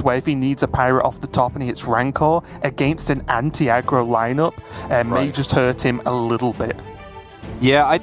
where if he needs a pirate off the top and he hits Rancor against an anti-aggro lineup, may just hurt him a little bit. Yeah,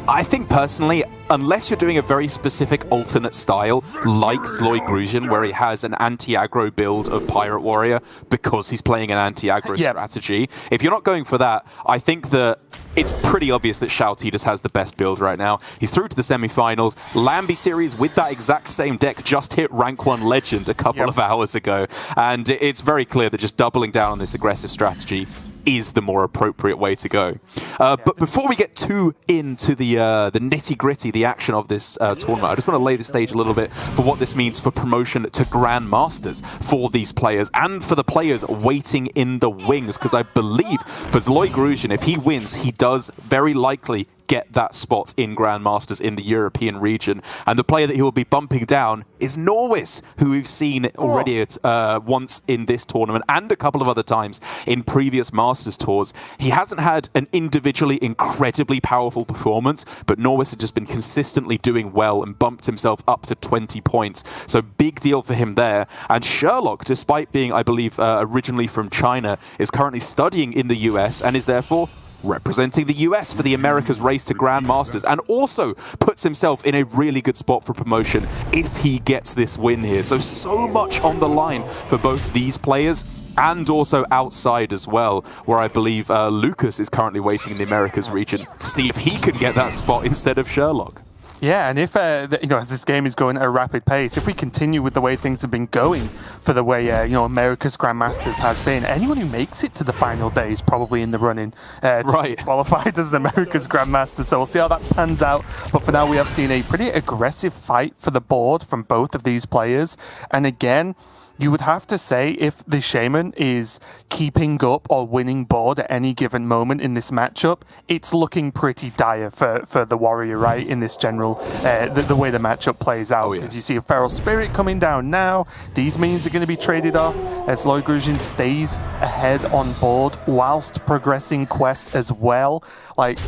I think personally, unless you're doing a very specific alternate style, like ZloyGruzin, where he has an anti-aggro build of Pirate Warrior because he's playing an anti-aggro strategy, if you're not going for that, I think that it's pretty obvious that Shouty just has the best build right now. He's through to the semi-finals. Lambie series with that exact same deck just hit rank 1 legend a couple of hours ago. And it's very clear that just doubling down on this aggressive strategy is the more appropriate way to go. But before we get too into the nitty-gritty, the action of this tournament, I just want to lay the stage a little bit for what this means for promotion to Grandmasters for these players and for the players waiting in the wings. Because I believe for ZloyGruzin, if he wins, he does very likely get that spot in Grandmasters in the European region. And the player that he will be bumping down is Norwis, who we've seen already at, once in this tournament and a couple of other times in previous Masters tours. He hasn't had an individually incredibly powerful performance, but Norwis has just been consistently doing well and bumped himself up to 20 points. So big deal for him there. And Sherlock, despite being, I believe, originally from China, is currently studying in the US and is therefore representing the US for the Americas race to Grandmasters, and also puts himself in a really good spot for promotion if he gets this win here. So much on the line for both these players and also outside as well, where I believe Lucas is currently waiting in the Americas region to see if he can get that spot instead of Sherlock. Yeah, and if, as this game is going at a rapid pace, if we continue with the way things have been going for the way, America's Grandmasters has been, anyone who makes it to the final day is probably in the running to be qualified as the America's Grandmaster. So we'll see how that pans out. But for now, we have seen a pretty aggressive fight for the board from both of these players. And again, you would have to say if the Shaman is keeping up or winning board at any given moment in this matchup, it's looking pretty dire for the Warrior, right, in this general, the way the matchup plays out. Because you see a Feral Spirit coming down now. These minions are going to be traded off as ZloyGruzin stays ahead on board whilst progressing quest as well. Like,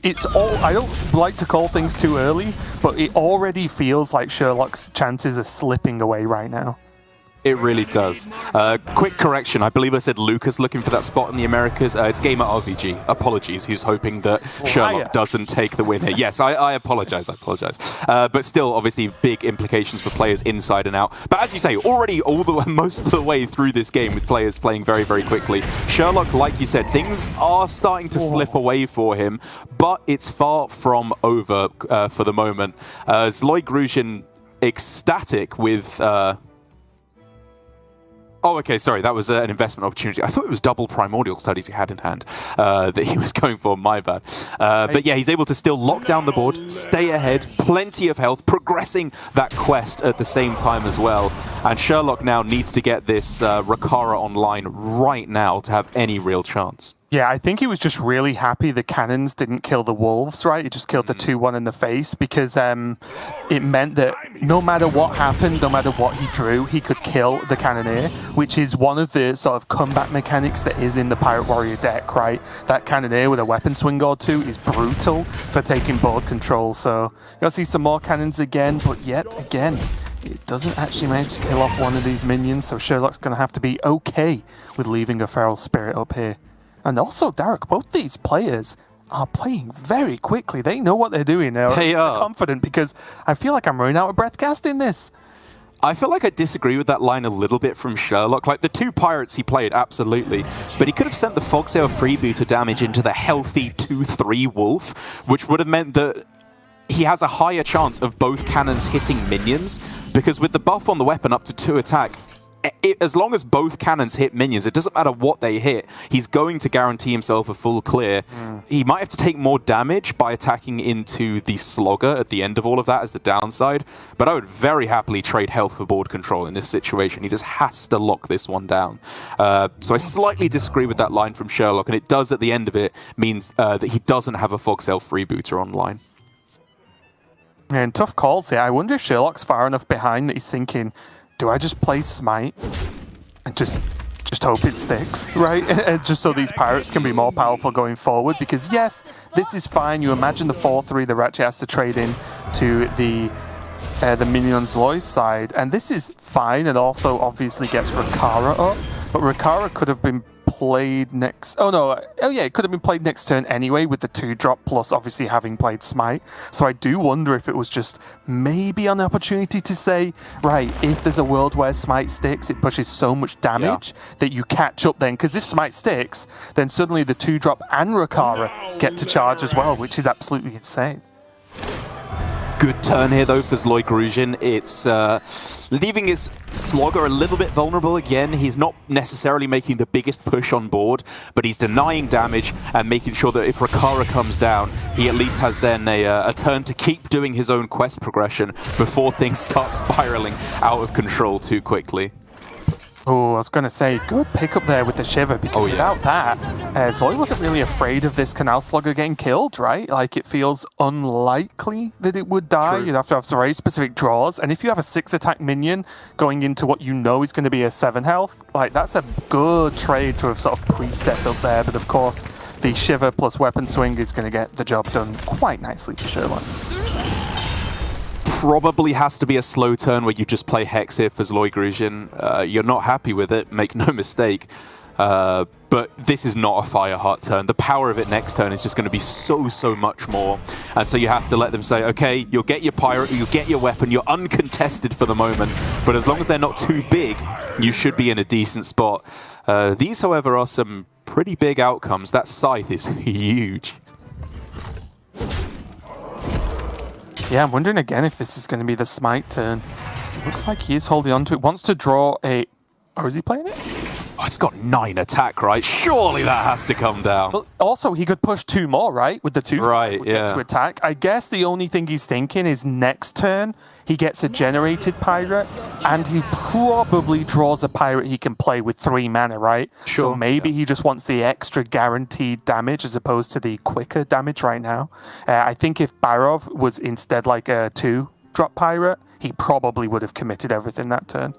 it's all, I don't like to call things too early, but it already feels like Sherlock's chances are slipping away right now. It really does. Quick correction, I believe I said Lucas looking for that spot in the Americas. It's Gamer RVG. Apologies, who's hoping that Sherlock doesn't take the win here. Yes, I apologize. But still, obviously, big implications for players inside and out. But as you say, already most of the way through this game with players playing very, very quickly. Sherlock, like you said, things are starting to slip away for him, but it's far from over for the moment. ZloyGruzin ecstatic with... Oh, okay, sorry, that was an investment opportunity. I thought it was double Primordial Studies he had in hand that he was going for, my bad. But yeah, he's able to still lock down the board, stay ahead, plenty of health, progressing that quest at the same time as well. And Sherlock now needs to get this Rakara online right now to have any real chance. Yeah, I think he was just really happy the cannons didn't kill the wolves, right? He just killed the 2-1 in the face because it meant that no matter what happened, no matter what he drew, he could kill the Cannoneer, which is one of the sort of combat mechanics that is in the Pirate Warrior deck, right? That Cannoneer with a weapon swing or two is brutal for taking board control. So you'll see some more cannons again, but yet again, it doesn't actually manage to kill off one of these minions, so Sherlock's going to have to be okay with leaving a Feral Spirit up here. And also, Derek, both these players are playing very quickly. They know what they're doing now. They are confident because I feel like I'm running out of breath casting this. I feel like I disagree with that line a little bit from Sherlock. Like, the 2 pirates he played, absolutely. But he could have sent the Fogsail freebooter damage into the healthy 2-3 wolf, which would have meant that he has a higher chance of both cannons hitting minions, because with the buff on the weapon up to 2 attack, as long as both cannons hit minions, it doesn't matter what they hit, he's going to guarantee himself a full clear. He might have to take more damage by attacking into the Slogger at the end of all of that as the downside, but I would very happily trade health for board control in this situation. He just has to lock this one down. So I slightly disagree with that line from Sherlock, and it does at the end of it means that he doesn't have a Fogsail freebooter online. And tough calls here. I wonder if Sherlock's far enough behind that he's thinking, do I just play Smite and just hope it sticks, right? Just so these pirates can be more powerful going forward. Because yes, this is fine. You imagine the 4-3 that Ratchet has to trade in to the the minion on Zloy's side, and this is fine. It also obviously gets Rakara up, but Rakara could have been played next... it could have been played next turn anyway with the 2-drop, plus obviously having played Smite. So I do wonder if it was just maybe an opportunity to say, right, if there's a world where Smite sticks, it pushes so much damage that you catch up then. Because if Smite sticks, then suddenly the 2-drop and Rakara get to charge as well, which is absolutely insane. Good turn here, though, for ZloyGruzin. It's leaving his Slogger a little bit vulnerable again. He's not necessarily making the biggest push on board, but he's denying damage and making sure that if Rakara comes down, he at least has then a turn to keep doing his own quest progression before things start spiraling out of control too quickly. Oh, I was going to say, good pickup there with the Shiver, because without that, Zloy wasn't really afraid of this Canal Slugger getting killed, right? Like, it feels unlikely that it would die. True. You'd have to have some very specific draws, and if you have a 6-attack minion going into what you know is going to be a 7 health, like, that's a good trade to have sort of pre-set up there, but of course, the Shiver plus Weapon Swing is going to get the job done quite nicely for Sherlock. Probably has to be a slow turn where you just play Hex here for ZloyGruzin. You're not happy with it, make no mistake. But this is not a Fireheart turn. The power of it next turn is just going to be so much more. And so you have to let them say, okay, you'll get your Pirate, you'll get your weapon, you're uncontested for the moment. But as long as they're not too big, you should be in a decent spot. These, however, are some pretty big outcomes. That Scythe is huge. Yeah, I'm wondering again if this is going to be the Smite turn. It looks like he is holding on to it. Wants to draw a... Oh, is he playing it? Oh, it's got 9 attack, right? Surely that has to come down. Well, also, he could push 2 more, right? With the 2 right, get to attack. I guess the only thing he's thinking is next turn, he gets a generated Pirate, and he probably draws a Pirate he can play with 3 mana, right? Sure. So maybe he just wants the extra guaranteed damage as opposed to the quicker damage right now. I think if Barov was instead like a 2-drop Pirate, he probably would have committed everything that turn.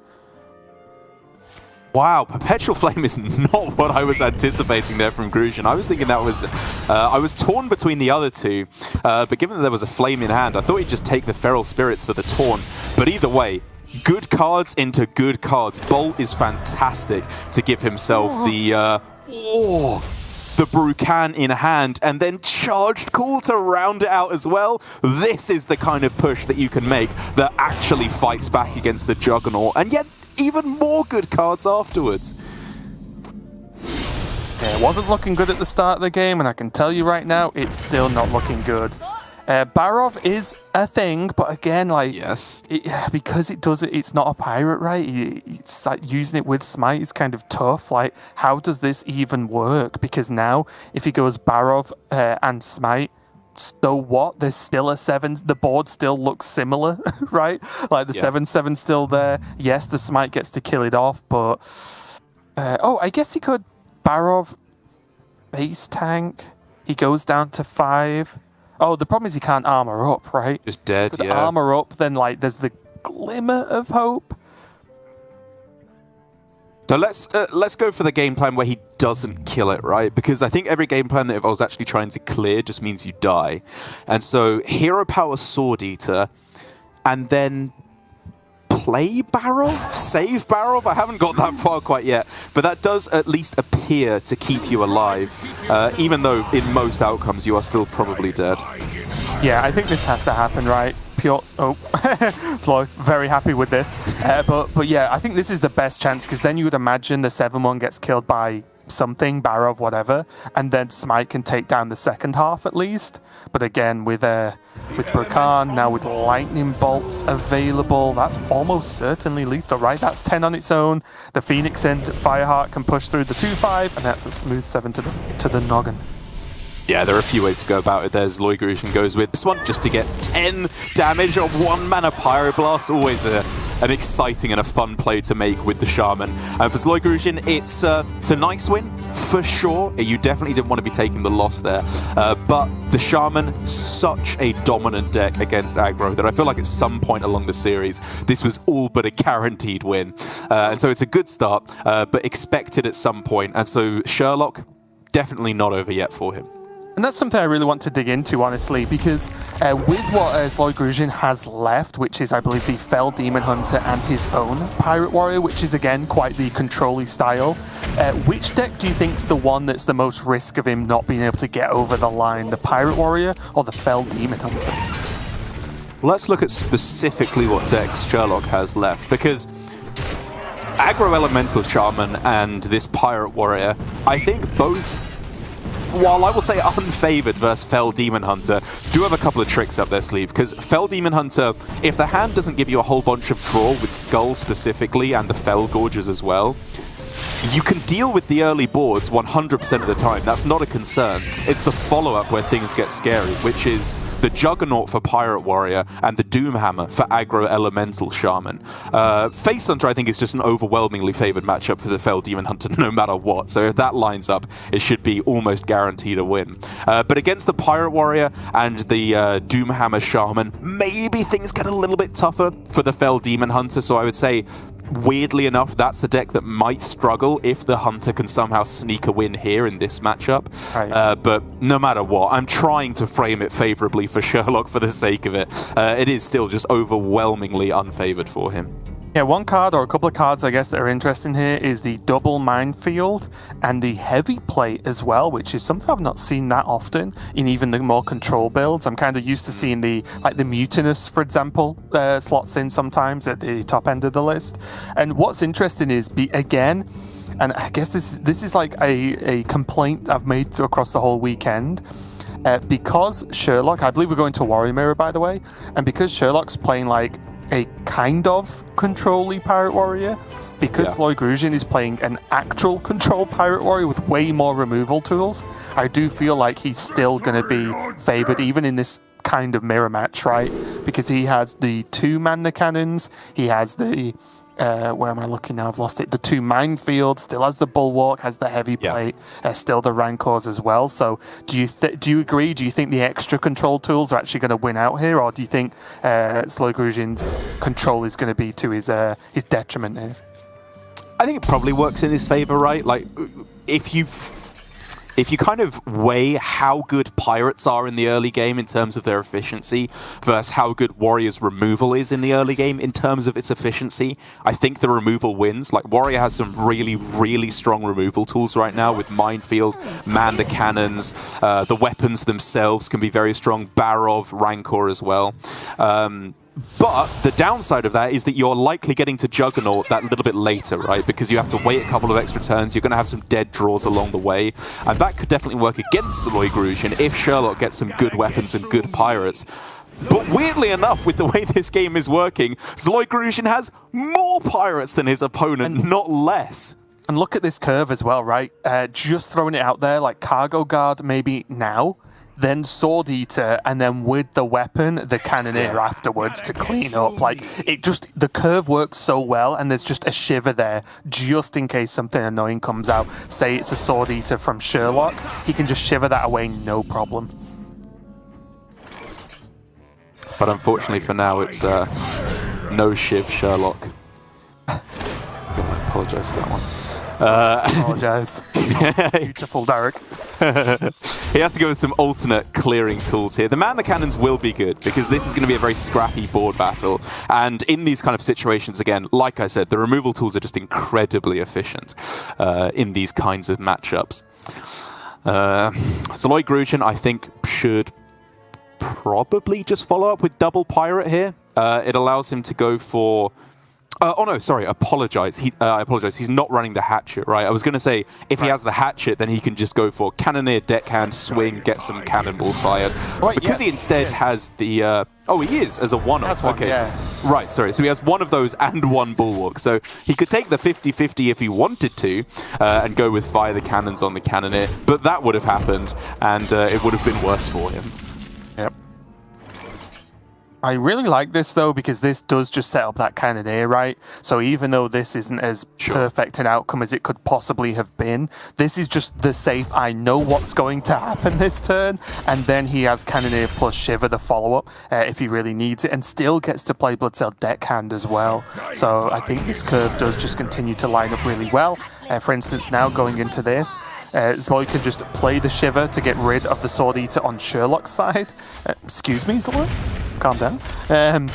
Wow, Perpetual Flame is not what I was anticipating there from Gruzin. I was thinking that was... I was torn between the other two, but given that there was a Flame in hand, I thought he'd just take the Feral Spirits for the Taunt. But either way, good cards into good cards. Bolt is fantastic to give himself the Brucan in hand, and then Charged Call to round it out as well. This is the kind of push that you can make that actually fights back against the Juggernaut, and yet even more good cards afterwards. Yeah, it wasn't looking good at the start of the game, and I can tell you right now, it's still not looking good. Barov is a thing, but again, like, yes, because it's not a pirate, right? It's like using it with Smite is kind of tough. Like, how does this even work? Because now, if he goes Barov and Smite, so what? There's still a 7. The board still looks similar, right? Like the 7/7's still there. Yes, the Smite gets to kill it off, but I guess he could Barov base tank. He goes down to 5. Oh, the problem is he can't armor up, right? Just dead, yeah. Armor up, then like there's the glimmer of hope. So let's go for the game plan where he doesn't kill it, right? Because I think every game plan that involves actually trying to clear just means you die. And so Hero Power Sword Eater, and then play Barov? Save Barov? I haven't got that far quite yet, but that does at least appear to keep you alive, even though in most outcomes you are still probably dead. Yeah, I think this has to happen, right? Zloy, very happy with this. But yeah, I think this is the best chance, because then you would imagine the 7/1 gets killed by something, Barov, whatever, and then Smite can take down the second half at least. But again, with Brucan, now with Lightning Bolts available, that's almost certainly lethal, right? That's 10 on its own. The Phoenix End Fireheart can push through the 2/5, and that's a smooth 7 to the noggin. Yeah, there are a few ways to go about it. There's ZloyGruzin goes with this one just to get 10 damage on 1 mana Pyroblast. Always an exciting and a fun play to make with the Shaman. And for ZloyGruzin, it's a nice win, for sure. You definitely didn't want to be taking the loss there. But the Shaman, such a dominant deck against aggro that I feel like at some point along the series, this was all but a guaranteed win. And so it's a good start, but expected at some point. And so Sherlock, definitely not over yet for him. And that's something I really want to dig into, honestly, because with what ZloyGruzin has left, which is, I believe, the Fell Demon Hunter and his own Pirate Warrior, which is, again, quite the control-y style, which deck do you think is the one that's the most risk of him not being able to get over the line? The Pirate Warrior or the Fell Demon Hunter? Let's look at specifically what decks Sherlock has left, because Aggro Elemental Shaman and this Pirate Warrior, I think both, while I will say unfavored versus Fell Demon Hunter, do have a couple of tricks up their sleeve. Because Fell Demon Hunter, if the hand doesn't give you a whole bunch of draw with Skull specifically and the Fell Gorges as well, you can deal with the early boards 100% of the time. That's not a concern. It's the follow-up where things get scary, which is the Juggernaut for Pirate Warrior and the Doomhammer for Aggro Elemental Shaman. Face Hunter, I think, is just an overwhelmingly favored matchup for the Fell Demon Hunter no matter what. So if that lines up, it should be almost guaranteed a win. But against the Pirate Warrior and the Doomhammer Shaman, maybe things get a little bit tougher for the Fell Demon Hunter. So I would say, weirdly enough, that's the deck that might struggle if the Hunter can somehow sneak a win here in this matchup. Right. But no matter what, I'm trying to frame it favorably for Sherlock for the sake of it. It is still just overwhelmingly unfavored for him. Yeah, one card or a couple of cards, I guess, that are interesting here is the double minefield and the heavy plate as well, which is something I've not seen that often in even the more control builds. I'm kind of used to seeing the mutinous, for example, slots in sometimes at the top end of the list. And what's interesting is, again, and I guess this is like a complaint I've made across the whole weekend. Because Sherlock, I believe we're going to Warrior Mirror, by the way, and because Sherlock's playing like a kind of control-y Pirate Warrior, because ZloyGruzin is playing an actual control Pirate Warrior with way more removal tools, I do feel like he's still going to be favored even in this kind of mirror match, right? Because he has the 2 mana cannons, he has the where am I looking now? I've lost it. The 2 minefields, still has the Bulwark, has the heavy plate, still the Rancors as well. So do you agree? Do you think the extra control tools are actually going to win out here, or do you think ZloyGruzin's control is going to be to his detriment here? I think it probably works in his favor, right? Like, if you kind of weigh how good Pirates are in the early game in terms of their efficiency versus how good Warrior's removal is in the early game in terms of its efficiency, I think the removal wins. Like, Warrior has some really, really strong removal tools right now with Minefield, Man the Cannons, the weapons themselves can be very strong, Barov, Rancor as well. But the downside of that is that you're likely getting to Juggernaut that little bit later, right? Because you have to wait a couple of extra turns, you're going to have some dead draws along the way, and that could definitely work against ZloyGruzin if Sherlock gets some good weapons and good pirates. But weirdly enough, with the way this game is working, ZloyGruzin has more pirates than his opponent, not less. And look at this curve as well, right? Just throwing it out there, like Cargo Guard maybe now, then Sword Eater, and then with the weapon, the Cannoneer afterwards to clean up. Like, the curve works so well, and there's just a shiver there, just in case something annoying comes out. Say it's a Sword Eater from Sherlock, he can just shiver that away, no problem. But unfortunately for now, it's no Shiv Sherlock. I apologise for that one. Apologise. Beautiful, Derek. He has to go with some alternate clearing tools here. The Man the Cannons will be good because this is going to be a very scrappy board battle. And in these kind of situations, again, like I said, the removal tools are just incredibly efficient in these kinds of matchups. ZloyGruzin, I think, should probably just follow up with double pirate here. It allows him to go for... oh no, sorry, apologise. I apologise. He's not running the hatchet, right? I was going to say, if he has the hatchet, then he can just go for Cannoneer, Deckhand, swing, get some cannonballs fired. Right, because he instead has the... oh, he is, as a one-off. Okay. Yeah. Right, sorry. So he has one of those and one Bulwark. So he could take the 50-50 if he wanted to and go with Fire the Cannons on the Cannoneer. But that would have happened, and it would have been worse for him. Yep. I really like this, though, because this does just set up that Cannoneer, right? So even though this isn't as perfect an outcome as it could possibly have been, this is just the safe, I know what's going to happen this turn, and then he has Cannoneer plus Shiver, the follow-up, if he really needs it, and still gets to play Bloodsail Deckhand as well. So I think this curve does just continue to line up really well. For instance, now going into this, Zloy can just play the Shiver to get rid of the Sword Eater on Sherlock's side. Excuse me, Zloy? Calm down. And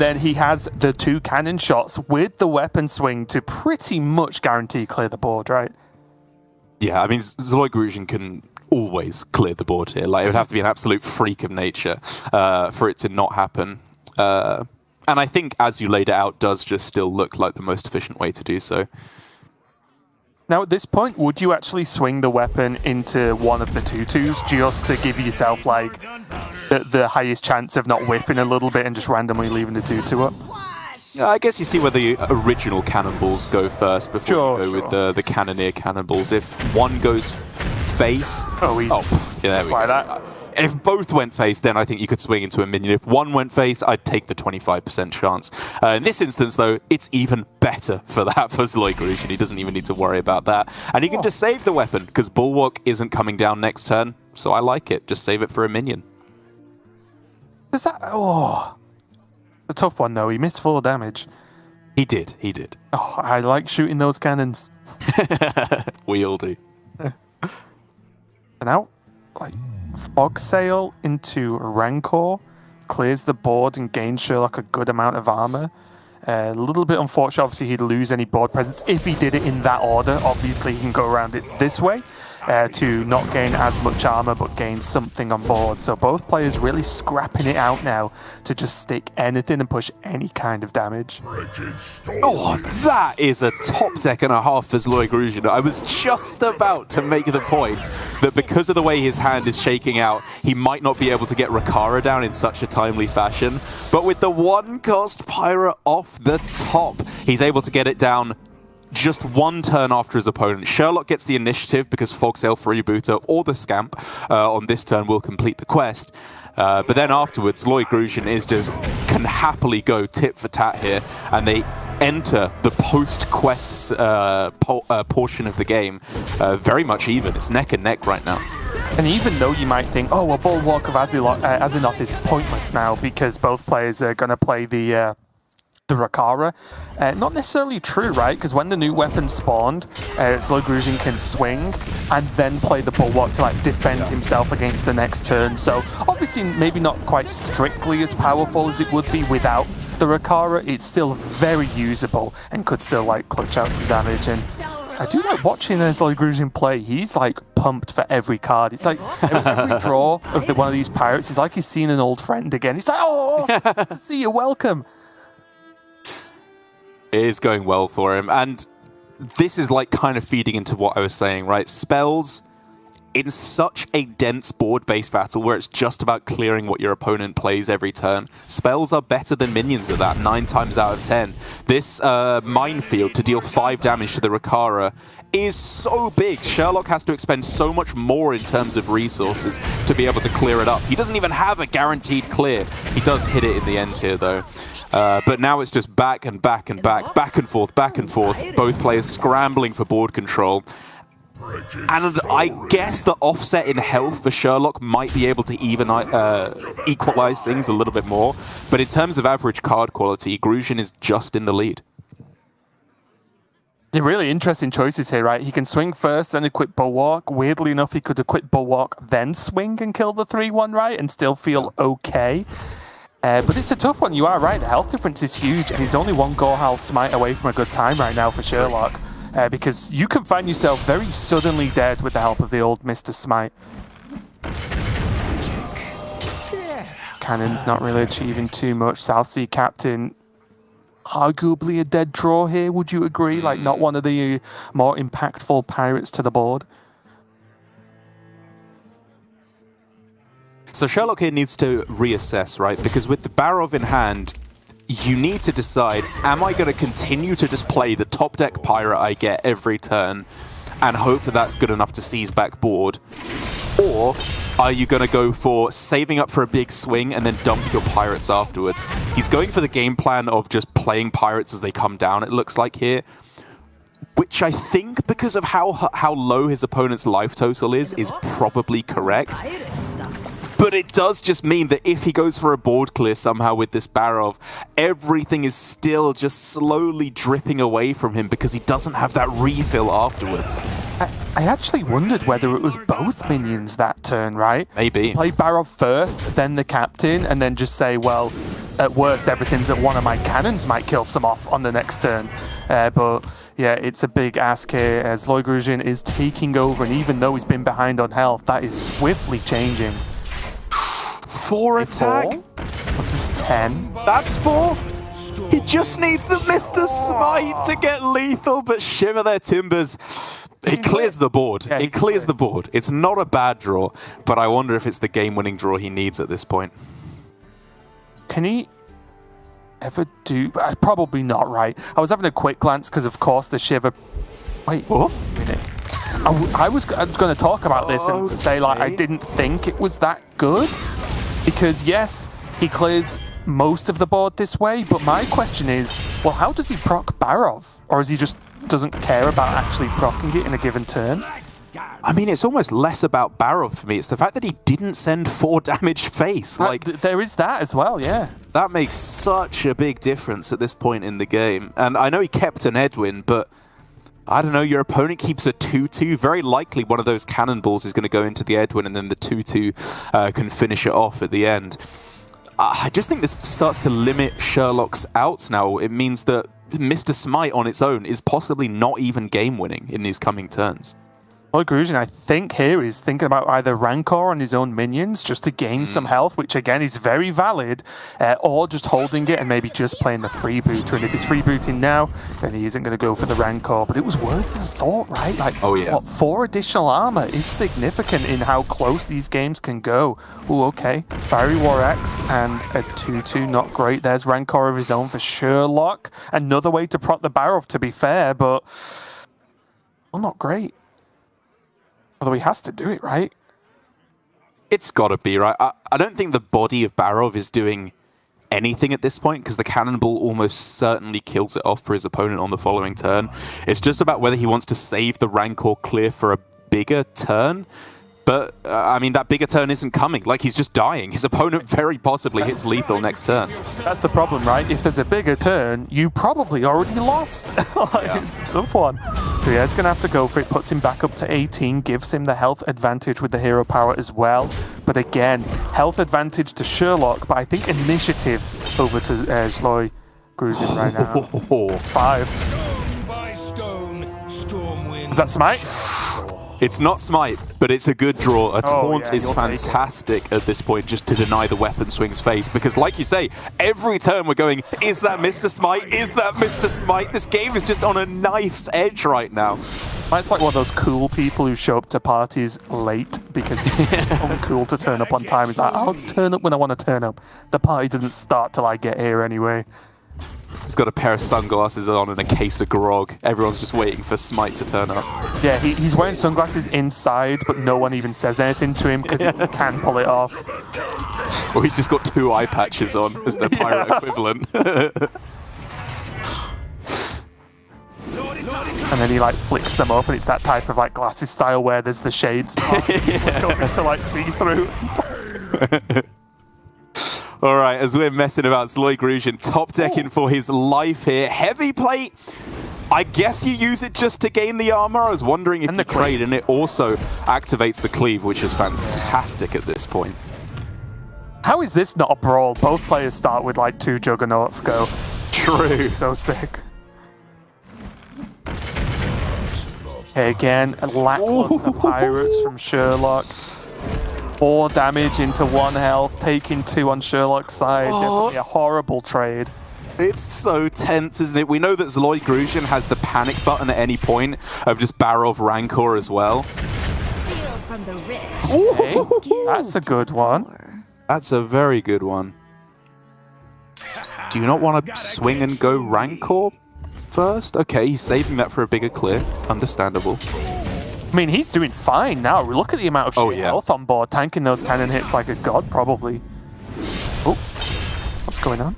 then he has the 2 cannon shots with the weapon swing to pretty much guarantee clear the board, right? Yeah, I mean, ZloyGruzin can always clear the board here. Like, it would have to be an absolute freak of nature for it to not happen. And I think, as you laid it out, does just still look like the most efficient way to do so. Now, at this point, would you actually swing the weapon into one of the 2/2s just to give yourself, like, the highest chance of not whiffing a little bit and just randomly leaving the 2/2 up? Yeah, I guess you see where the original cannonballs go first before you go with the Cannoneer cannonballs. If one goes face... Oh, easy. Yeah, there we go. That. If both went face, then I think you could swing into a minion. If one went face, I'd take the 25% chance. In this instance, though, it's even better for that for ZloyGruzin. He doesn't even need to worry about that. And he can just save the weapon, because Bulwark isn't coming down next turn. So I like it. Just save it for a minion. Is that... Oh... A tough one, though. He missed 4 damage. He did. He did. Oh, I like shooting those cannons. We all do. And now, like... Fog Sail into Rancor clears the board and gains Sherlock a good amount of armor. A little bit unfortunate, obviously he'd lose any board presence if he did it in that order. Obviously he can go around it this way to not gain as much armor but gain something on board. So both players really scrapping it out now to just stick anything and push any kind of damage. Oh, that is a top deck and a half for ZloyGruzin. I was just about to make the point that because of the way his hand is shaking out, he might not be able to get Rakara down in such a timely fashion. But with the 1-cost Pyra off the top, he's able to get it down just 1 turn after his opponent. Sherlock gets the initiative because Fog Sail Freebooter or the Scamp on this turn will complete the quest. But then afterwards, ZloyGruzin can happily go tit for tat here, and they enter the post-quest portion of the game very much even. It's neck and neck right now. And even though you might think, oh, a Bulwark of Azinov is pointless now because both players are going to play the Rakara. Not necessarily true, right? Because when the new weapon spawned, ZloyGruzin can swing and then play the Bulwark to like defend himself against the next turn. So obviously maybe not quite strictly as powerful as it would be without the Rakara. It's still very usable and could still like clutch out some damage. And I do like watching ZloyGruzin play. He's like pumped for every card. It's like every draw of one of these pirates is like he's seen an old friend again. He's like, oh, good to see you, welcome. It is going well for him, and this is like kind of feeding into what I was saying, right? Spells in such a dense board-based battle where it's just about clearing what your opponent plays every turn. Spells are better than minions at that 9 times out of 10. This minefield to deal 5 damage to the Rakara is so big. Sherlock has to expend so much more in terms of resources to be able to clear it up. He doesn't even have a guaranteed clear. He does hit it in the end here, though. But now it's just back and back and back, back and forth, both players scrambling for board control. And I guess the offset in health for Sherlock might be able to even equalize things a little bit more. But in terms of average card quality, Gruzin is just in the lead. They're really interesting choices here, right? He can swing first, then equip Bulwark. Weirdly enough, he could equip Bulwark, then swing and kill the 3-1, right? And still feel okay. But it's a tough one. You are right. The health difference is huge, and he's only 1 Gorehowl Smite away from a good time right now for Sherlock. Because you can find yourself very suddenly dead with the help of the old Mr. Smite. Cannon's not really achieving too much. South Sea Captain, arguably a dead draw here, would you agree? Like, not one of the more impactful pirates to the board. So Sherlock here needs to reassess, right? Because with the Barov in hand, you need to decide, am I going to continue to just play the top deck pirate I get every turn and hope that that's good enough to seize back board? Or Or are you going to go for saving up for a big swing and then dump your pirates afterwards? He's going for the game plan of just playing pirates as they come down, it looks like here. Which I think, because of how low his opponent's life total is probably correct. But it does just mean that if he goes for a board clear somehow with this Barov, everything is still just slowly dripping away from him because he doesn't have that refill afterwards. I actually wondered whether it was both minions that turn, right? Maybe. Play Barov first, then the captain, and then just say, well, at worst, everything's that one of my cannons might kill some off on the next turn. But yeah, it's a big ask here as ZloyGruzin is taking over, and even though he's been behind on health, that is swiftly changing. 4 attack? What's his 10? That's 4? He just needs the Mr. Smite to get lethal, but Shiver their timbers. It clears the board. Yeah, it clears the board. It's not a bad draw, but I wonder if it's the game-winning draw he needs at this point. Can he ever do... probably not, right? I was having a quick glance because, of course, the Shiver... Wait, what? A minute. I was going to talk about this and say, like, I didn't think it was that good. Because, yes, he clears most of the board this way, but my question is, well, how does he proc Barov? Or is he just doesn't care about actually proccing it in a given turn? I mean, it's almost less about Barov for me. It's the fact that he didn't send 4 damage face. Like, there is that as well, yeah. That makes such a big difference at this point in the game. And I know he kept an Edwin, but I don't know, your opponent keeps a 2-2. Very likely one of those cannonballs is going to go into the Edwin, and then the 2-2 can finish it off at the end. I just think this starts to limit Sherlock's outs now. It means that Mr. Smite on its own is possibly not even game-winning in these coming turns. ZloyGruzin, I think here is thinking about either Rancor on his own minions just to gain some health, which again is very valid, or just holding it and maybe just playing the freebooter. And if he's freebooting now, then he isn't going to go for the Rancor. But it was worth his thought, right? Like, oh yeah, what, 4 additional armor is significant in how close these games can go. Oh, okay. Fiery War X and a 2-2, not great. There's Rancor of his own for Sherlock. Another way to proc the Barov, to be fair, but well, not great. Although he has to do it, right? It's got to be, right? I don't think the body of Barov is doing anything at this point because the cannonball almost certainly kills it off for his opponent on the following turn. It's just about whether he wants to save the Rancor clear for a bigger turn. But, I mean, that bigger turn isn't coming. Like, he's just dying. His opponent very possibly hits lethal next turn. That's the problem, right? If there's a bigger turn, you probably already lost. It's a tough one. So yeah, it's going to have to go for it. Puts him back up to 18, gives him the health advantage with the hero power as well. But again, health advantage to Sherlock, but I think initiative over to ZloyGruzin right now. It's 5. Is that Smite? It's not Smite, but it's a good draw. A Taunt is fantastic at this point just to deny the weapon swing's face. Because like you say, every turn we're going, is that Mr. Smite? Is that Mr. Smite? This game is just on a knife's edge right now. It's like one of those cool people who show up to parties late because it's cool to turn up on time. It's like, I'll turn up when I want to turn up. The party doesn't start till I get here anyway. He's got a pair of sunglasses on and a case of grog. Everyone's just waiting for Smite to turn up. Yeah, he's wearing sunglasses inside, but no one even says anything to him because he can pull it off. Or he's just got 2 eye patches on as their pirate equivalent. And then he like flicks them up, and it's that type of like glasses style where there's the shades to like see through. All right, as we're messing about, ZloyGruzin top decking for his life here. Heavy plate. I guess you use it just to gain the armor. I was wondering if you trade, and it also activates the cleave, which is fantastic at this point. How is this not a brawl? Both players start with like 2 juggernauts go. True. So sick. Okay, again, lackluster pirates from Sherlock. 4 damage into 1 health, taking 2 on Sherlock's side. Definitely a horrible trade. It's so tense, isn't it? We know that ZloyGruzin has the panic button at any point of just Barov Rancor as well. Okay, that's a good one. That's a very good one. Do you not want to swing and go Rancor first? Okay, he's saving that for a bigger clear. Understandable. I mean, he's doing fine now. Look at the amount of sheer health on board, tanking those cannon hits like a god, probably. Oh, what's going on?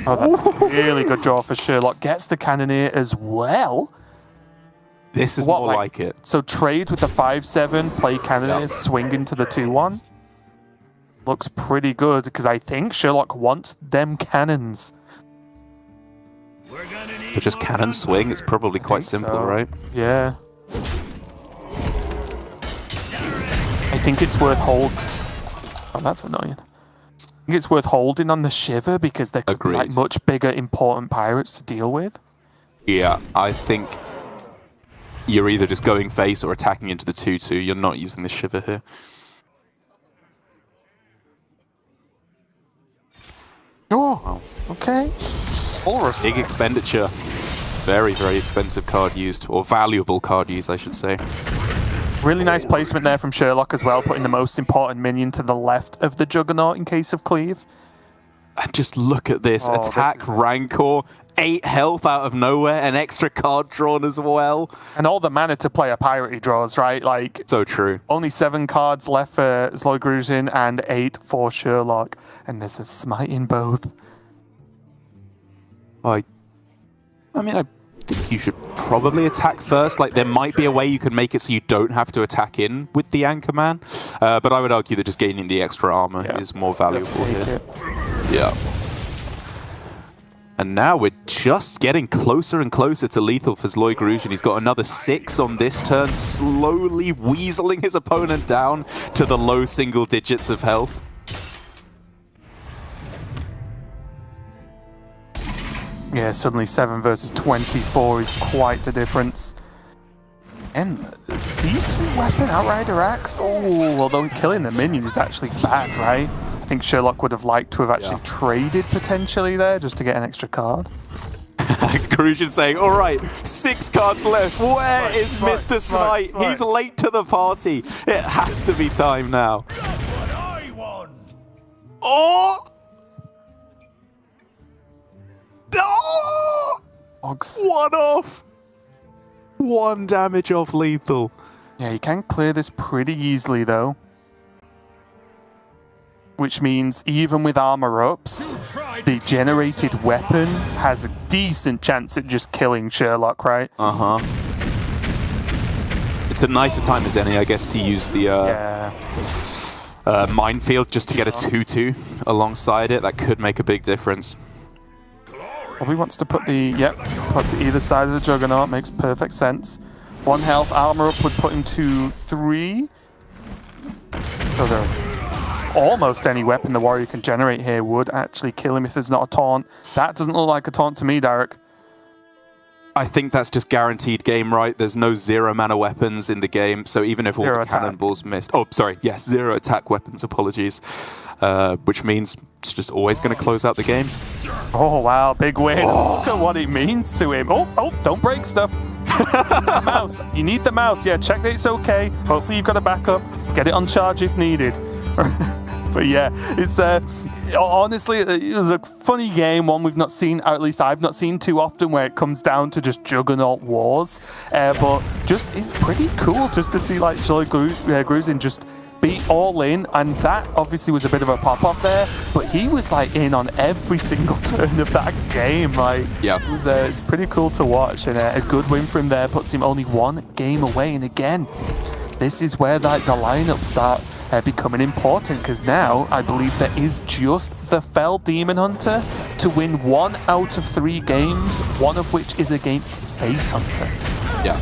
Oh, that's a really good draw for Sherlock. Gets the Cannoneer as well. This is more like it. So trade with the 5/7, play Cannoneer, swing into the 2/1. Looks pretty good, because I think Sherlock wants them cannons. But just cannon swing, it's probably quite simple, right? Yeah. I think it's worth holding. Oh, that's annoying. I think it's worth holding on the Shiver because they're like much bigger, important pirates to deal with. Yeah, I think you're either just going face or attacking into the 2/2. You're not using the Shiver here. Oh, okay. Big expenditure. Very, very expensive card used, or valuable card used, I should say. Really nice placement there from Sherlock as well, putting the most important minion to the left of the Juggernaut in case of cleave. And just look at this. Attack Rancor, 8 health out of nowhere, an extra card drawn as well. And all the mana to play a pirate he draws, right? Like, so true. Only 7 cards left for ZloyGruzin and 8 for Sherlock. And there's a smite in both. I mean, I think you should probably attack first. Like, there might be a way you can make it so you don't have to attack in with the Anchorman. But I would argue that just gaining the extra armor is more valuable here. Yeah. And now we're just getting closer and closer to lethal for ZloyGruzin. He's got another 6 on this turn, slowly weaseling his opponent down to the low single digits of health. Yeah, suddenly 7 versus 24 is quite the difference. And decent weapon, Outrider Axe. Oh, although killing the minion is actually bad, right? I think Sherlock would have liked to have actually traded potentially there just to get an extra card. Gruzin saying, all right, 6 cards left. Where is Mr. Smite? He's late to the party. It has to be time now. Oh! Oh! One off. 1 damage off lethal. Yeah, you can clear this pretty easily though. Which means even with armor ups, the generated weapon has a decent chance at just killing Sherlock, right? Uh-huh. It's a nicer time as any, I guess, to use the minefield just to get a 2/2 alongside it. That could make a big difference. Probably wants to put the, puts it either side of the Juggernaut, makes perfect sense. 1 health, armor up would put him to 3. So almost any weapon the warrior can generate here would actually kill him if there's not a taunt. That doesn't look like a taunt to me, Derek. I think that's just guaranteed game, right? There's no 0 mana weapons in the game, so even if all the cannonballs missed... Oh, sorry, yes, 0 attack weapons, apologies. Which means it's just always going to close out the game. Oh, wow, big win. Oh. Look at what it means to him. Oh, don't break stuff. Mouse. You need the mouse. Yeah, check that it's okay. Hopefully you've got a backup. Get it on charge if needed. But yeah, it's honestly, it was a funny game, one we've not seen, or at least I've not seen too often, where it comes down to just Juggernaut wars. But just, it's pretty cool just to see like ZloyGruzin just be all in, and that obviously was a bit of a pop-off there, but he was like in on every single turn of that game. Like, it was, it's pretty cool to watch, and a good win for him there puts him only 1 game away. And again, this is where the lineups start becoming important, because now I believe there is just the Fell Demon Hunter to win 1 out of 3 games, 1 of which is against Face Hunter. Yeah.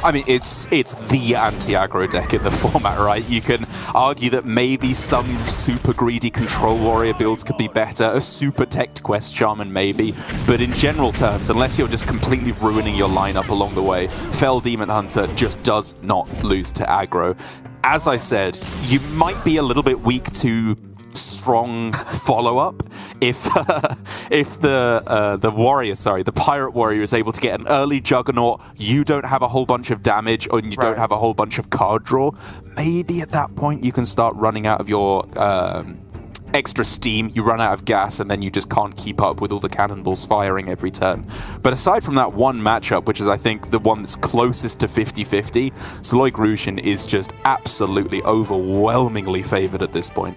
I mean, it's the anti-aggro deck in the format, right? You can argue that maybe some super greedy control warrior builds could be better, a super teched quest shaman maybe, but in general terms, unless you're just completely ruining your lineup along the way, Fell Demon Hunter just does not lose to aggro. As I said, you might be a little bit weak to strong follow-up if the pirate warrior is able to get an early Juggernaut, you don't have a whole bunch of damage, or you don't have a whole bunch of card draw. Maybe at that point you can start running out of your extra steam, you run out of gas, and then you just can't keep up with all the cannonballs firing every turn. But aside from that one matchup, which is I think the one that's closest to 50-50, ZloyGruzin is just absolutely overwhelmingly favored at this point.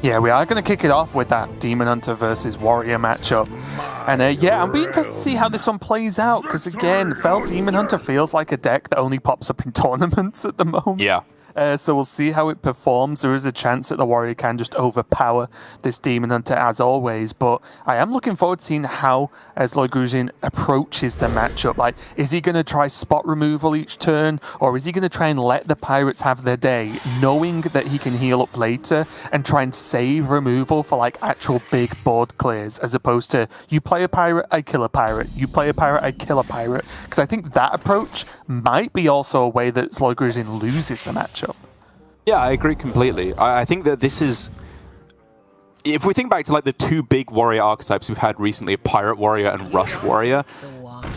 Yeah, we are going to kick it off with that Demon Hunter versus Warrior matchup. And yeah, I'm being interested to see how this one plays out, because again, Fel Demon Hunter feels like a deck that only pops up in tournaments at the moment. Yeah. So we'll see how it performs. There is a chance that the Warrior can just overpower this Demon Hunter as always, but I am looking forward to seeing how ZloyGruzin approaches the matchup. Like, is he going to try spot removal each turn, or is he going to try and let the Pirates have their day, knowing that he can heal up later and try and save removal for like actual big board clears, as opposed to you play a Pirate, I kill a Pirate, you play a Pirate, I kill a Pirate? Because I think that approach might be also a way that ZloyGruzin loses the matchup. Yeah, I agree completely. I think that this is... If we think back to like the two big warrior archetypes we've had recently, Pirate Warrior and Rush Warrior,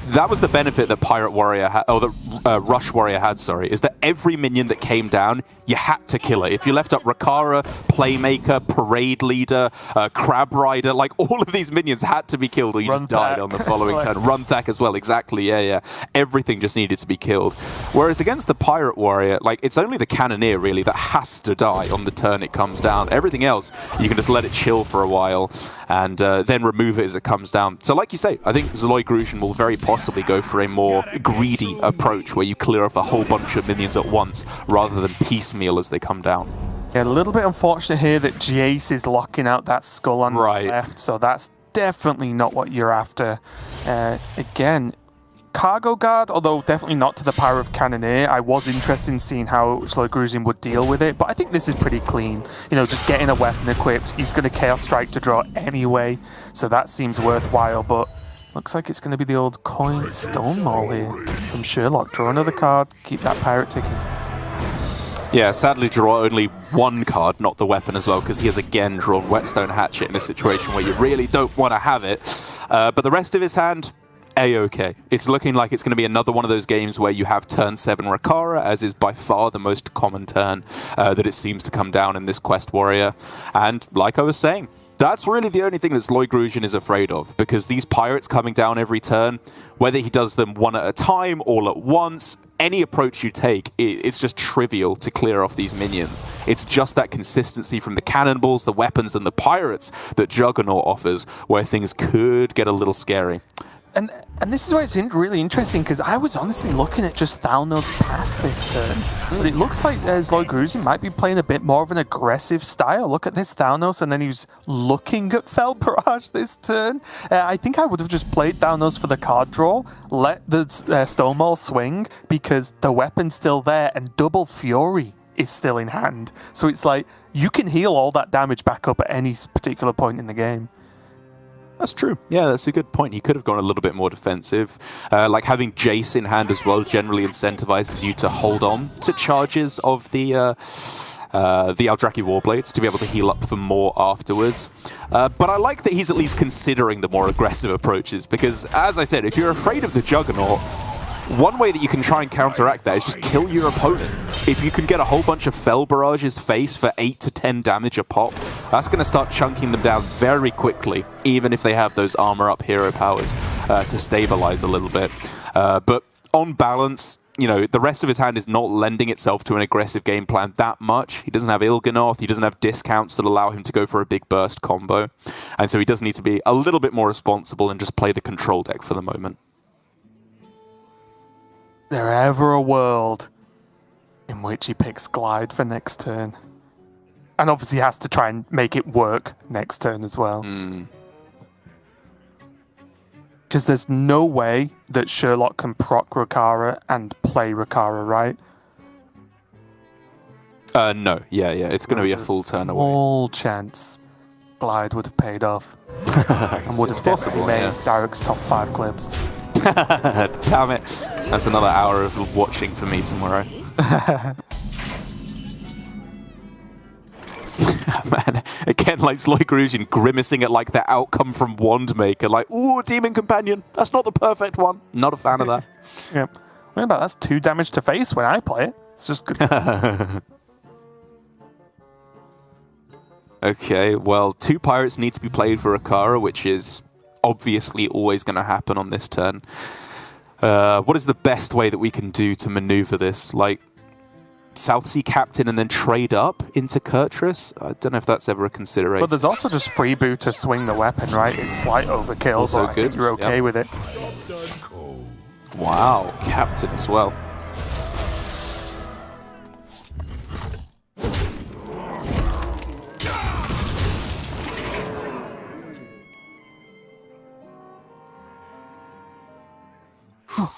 that was the benefit that Pirate Warrior had, or that Rush Warrior had, sorry, is that every minion that came down, you had to kill it. If you left up Rakara, Playmaker, Parade Leader, Crab Rider, like all of these minions had to be killed or you just died on the following turn. Runthak as well, exactly, yeah. Everything just needed to be killed. Whereas against the Pirate Warrior, like it's only the Cannoneer really that has to die on the turn it comes down. Everything else, you can just let it chill for a while and then remove it as it comes down. So like you say, I think ZloyGruzin will very possibly go for a more greedy approach where you clear off a whole bunch of minions at once rather than piecemeal as they come down. Yeah, a little bit unfortunate here that Jace is locking out that skull on the left, so that's definitely not what you're after. Again, Cargo Guard, although definitely not to the power of Cannoneer. I was interested in seeing how ZloyGruzin would deal with it, but I think this is pretty clean. You know, just getting a weapon equipped. He's going to Chaos Strike to draw anyway, so that seems worthwhile, but looks like it's going to be the old coin Stone Maul here from Sherlock. Draw another card, keep that pirate ticking. Yeah, sadly draw only one card, not the weapon as well, because he has again drawn Whetstone Hatchet in a situation where you really don't want to have it. But the rest of his hand, A-okay. It's looking like it's going to be another one of those games where you have turn 7 Rakara, as is by far the most common turn that it seems to come down in this Quest Warrior. And like I was saying, that's really the only thing that ZloyGruzin is afraid of, because these pirates coming down every turn, whether he does them one at a time, all at once, any approach you take, it's just trivial to clear off these minions. It's just that consistency from the cannonballs, the weapons, and the pirates that Juggernaut offers, where things could get a little scary. And this is where it's really interesting, because I was honestly looking at just Thalnos past this turn. But it looks like ZloyGruzin might be playing a bit more of an aggressive style. Look at this Thalnos, and then he was looking at Fel Barrage this turn. I think I would have just played Thalnos for the card draw, let the Stone Maul swing, because the weapon's still there, and Double Fury is still in hand. So it's like, you can heal all that damage back up at any particular point in the game. That's true. Yeah, that's a good point. He could have gone a little bit more defensive. Like having Jace in hand as well generally incentivizes you to hold on to charges of the Eldraki Warblades to be able to heal up for more afterwards. But I like that he's at least considering the more aggressive approaches, because, as I said, if you're afraid of the Juggernaut, one way that you can try and counteract that is just kill your opponent. If you can get a whole bunch of Fel Barrages face for 8 to 10 damage a pop, that's going to start chunking them down very quickly, even if they have those armor-up hero powers to stabilize a little bit. But on balance, you know, the rest of his hand is not lending itself to an aggressive game plan that much. He doesn't have Il'gynoth, he doesn't have discounts that allow him to go for a big burst combo. And so he does need to be a little bit more responsible and just play the control deck for the moment. There ever a world in which he picks Glide for next turn? And obviously has to try and make it work next turn as well. Because there's no way that Sherlock can proc Rakara and play Rakara, right? No. Yeah. It's going to be a full turn away. Small chance Glide would have paid off. And would have definitely made Derek's top 5 clips. Damn it. That's another hour of watching for me tomorrow. Man, again, like ZloyGruzin grimacing at like the outcome from Wandmaker, like, ooh, Demon Companion, that's not the perfect one. Not a fan of that. Yeah. Remember, that's 2 damage to face when I play it. It's just good. Okay, well, 2 pirates need to be played for Akara, which is obviously always going to happen on this turn. What is the best way that we can do to maneuver this? Like, South Sea Captain and then trade up into Kurtrus? I don't know if that's ever a consideration. But there's also just freeboot to swing the weapon, right? It's slight overkill, Also but I good. think you're okay with it. Wow, Captain as well.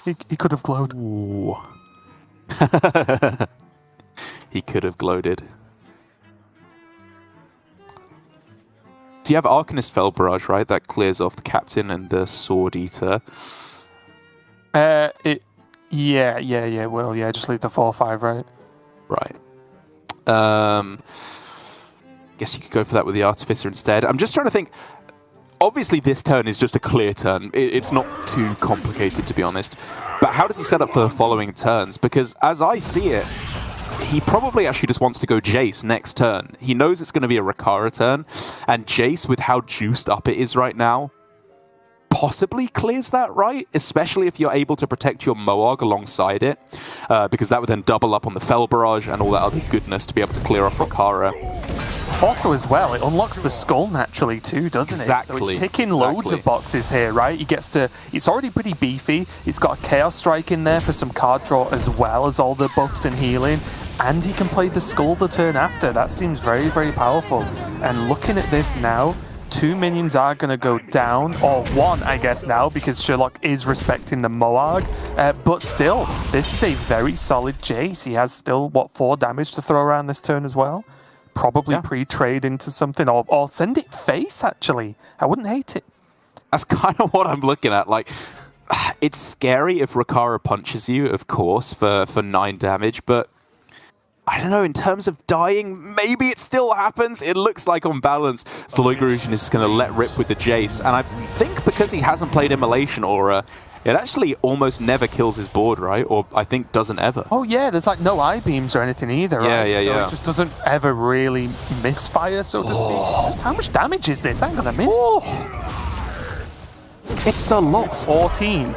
He could have glowed. Ooh. He could have gloated. So you have Arcanist Fell Barrage, right? That clears off the Captain and the Sword Eater. Yeah. Well, yeah, just leave the 4/5, right? Right. Guess you could go for that with the Artificer instead. I'm just trying to think. Obviously, this turn is just a clear turn. It's not too complicated, to be honest. But how does he set up for the following turns? Because as I see it, he probably actually just wants to go Jace next turn. He knows it's going to be a Rakara turn, and Jace, with how juiced up it is right now, possibly clears that, right? Especially if you're able to protect your Moarg alongside it, because that would then double up on the Fell Barrage and all that other goodness to be able to clear off Rakara. Also, as well, it unlocks the skull naturally too, doesn't it? So it's ticking loads of boxes here, right? He gets to... It's already pretty beefy. It's got a Chaos Strike in there for some card draw as well as all the buffs and healing. And he can play the skull the turn after. That seems very, very powerful. And looking at this now, 2 minions are going to go down, or 1, I guess, now, because Sherlock is respecting the Moarg. But still, this is a very solid Jace. He has still, 4 damage to throw around this turn as well? Probably pre-trade into something, or send it face, actually. I wouldn't hate it. That's kind of what I'm looking at. Like, it's scary if Rakara punches you, of course, for 9 damage, but I don't know, in terms of dying, maybe it still happens. It looks like on balance, ZloyGruzin is going to let rip with the Jace, and I think because he hasn't played Immolation Aura, it actually almost never kills his board, right? Or I think doesn't ever. Oh yeah, there's like no I-beams or anything either, right? Yeah. It just doesn't ever really misfire, so to speak. Just how much damage is this? Hang on a minute. It's a lot. 14.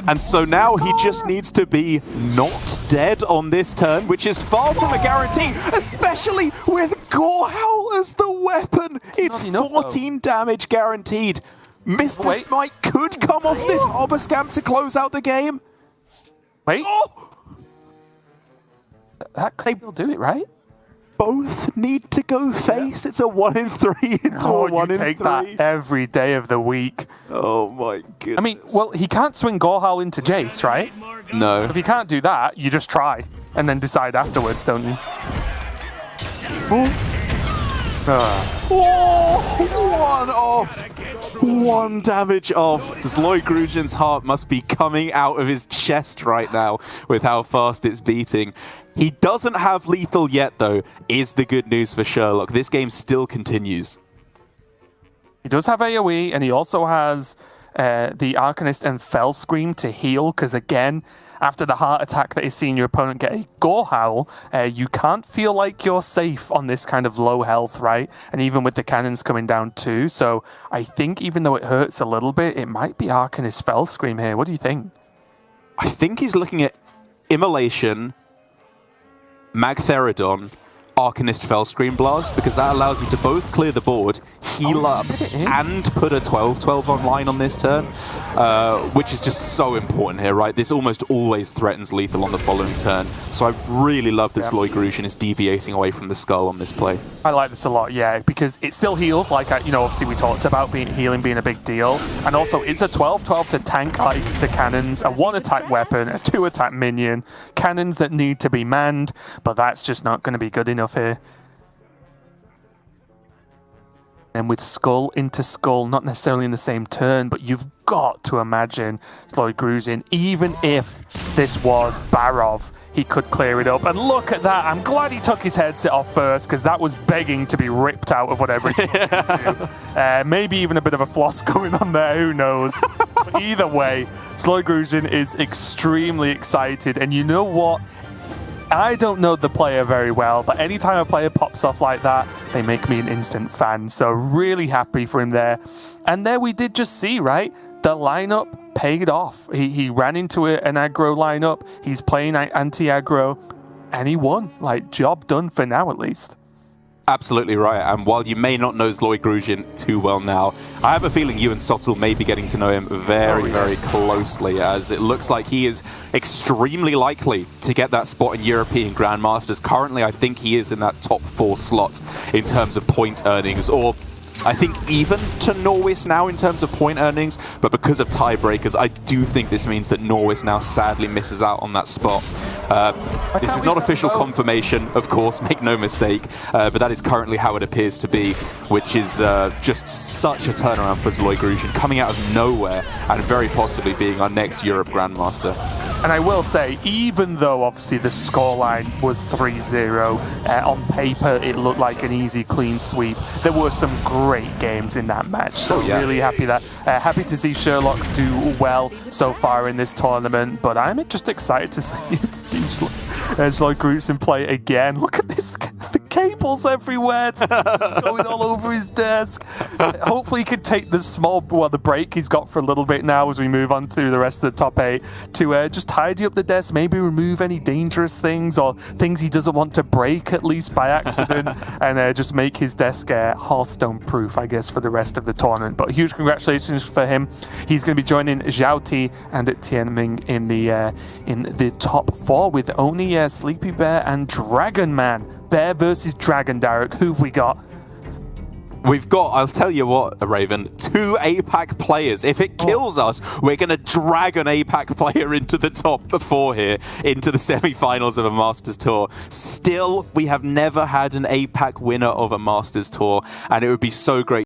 And so now he just needs to be not dead on this turn, which is far from a guarantee, especially with Gorehowl as the weapon. It's 14 damage guaranteed. Mr. Smite could come off this Oboscamp to close out the game. Wait. That could still do it, right? Both need to go face. It's a 1 in 3 into a 1 in 3. Take that every day of the week. Oh my goodness. I mean, well, he can't swing Gorehowl into Jace, right? No. If you can't do that, you just try and then decide afterwards, don't you? One off. 1 damage off. ZloyGruzin's heart must be coming out of his chest right now with how fast it's beating. He doesn't have lethal yet, though, is the good news for Sherlock. This game still continues. He does have AoE, and he also has the Arcanist and Fell Scream to heal, because again, after the heart attack that is seeing your opponent get a Gorehowl, you can't feel like you're safe on this kind of low health, right? And even with the cannons coming down too, so I think even though it hurts a little bit, it might be Arcanist Fell Scream here. What do you think? I think he's looking at Immolation, Magtheridon, Arcanist Fell Scream Blast, because that allows you to both clear the board, heal up, and put a 12-12 online on this turn, which is just so important here, right? This almost always threatens lethal on the following turn, so I really love that ZloyGruzin is deviating away from the skull on this play. I like this a lot, yeah, because it still heals, like, obviously we talked about healing being a big deal, and also it's a 12-12 to tank, like, the cannons, a 1-attack weapon, a 2-attack minion, cannons that need to be manned, but that's just not going to be good enough here. And with skull into skull, not necessarily in the same turn, but you've got to imagine ZloyGruzin, even if this was Barov, he could clear it up. And look at that. I'm glad he took his headset off first, because that was begging to be ripped out of whatever he wanted to do. Maybe even a bit of a floss going on there, who knows. But either way, ZloyGruzin is extremely excited. And you know what? I don't know the player very well, but anytime a player pops off like that, they make me an instant fan. So really happy for him there. And there we did just see, right? The lineup paid off. He ran into an aggro lineup. He's playing anti-aggro, and he won. Like, job done for now, at least. Absolutely right. And while you may not know ZloyGruzin too well now, I have a feeling you and Sotul may be getting to know him very closely, as it looks like he is extremely likely to get that spot in European Grandmasters. Currently, I think he is in that top 4 slot in terms of point earnings, or I think even to Norwis now in terms of point earnings, but because of tiebreakers, I do think this means that Norwis now sadly misses out on that spot. This is not official confirmation, of course, make no mistake, but that is currently how it appears to be, which is just such a turnaround for ZloyGruzin, coming out of nowhere and very possibly being our next Europe Grandmaster. And I will say, even though obviously the scoreline was 3-0, on paper it looked like an easy, clean sweep, there were some great games in that match. So really happy to see Sherlock do well so far in this tournament. But I'm just excited to see ZloyGruzin play again. Look at this, the cables everywhere, it's going all over his desk. Hopefully he can take the break he's got for a little bit now as we move on through the rest of the top 8 to just tidy up the desk, maybe remove any dangerous things or things he doesn't want to break, at least by accident, and just make his desk Hearthstone proof, I guess, for the rest of the tournament. But huge congratulations for him. He's going to be joining Zhao Ti and Tianming in the top 4 with only Sleepy Bear and Dragon Man. Bear versus Dragon, Derek. Who've we got? We've got, I'll tell you what, Raven, 2 APAC players. If it kills us, we're going to drag an APAC player into the top 4 here, into the semi-finals of a Masters Tour. Still, we have never had an APAC winner of a Masters Tour, and it would be so great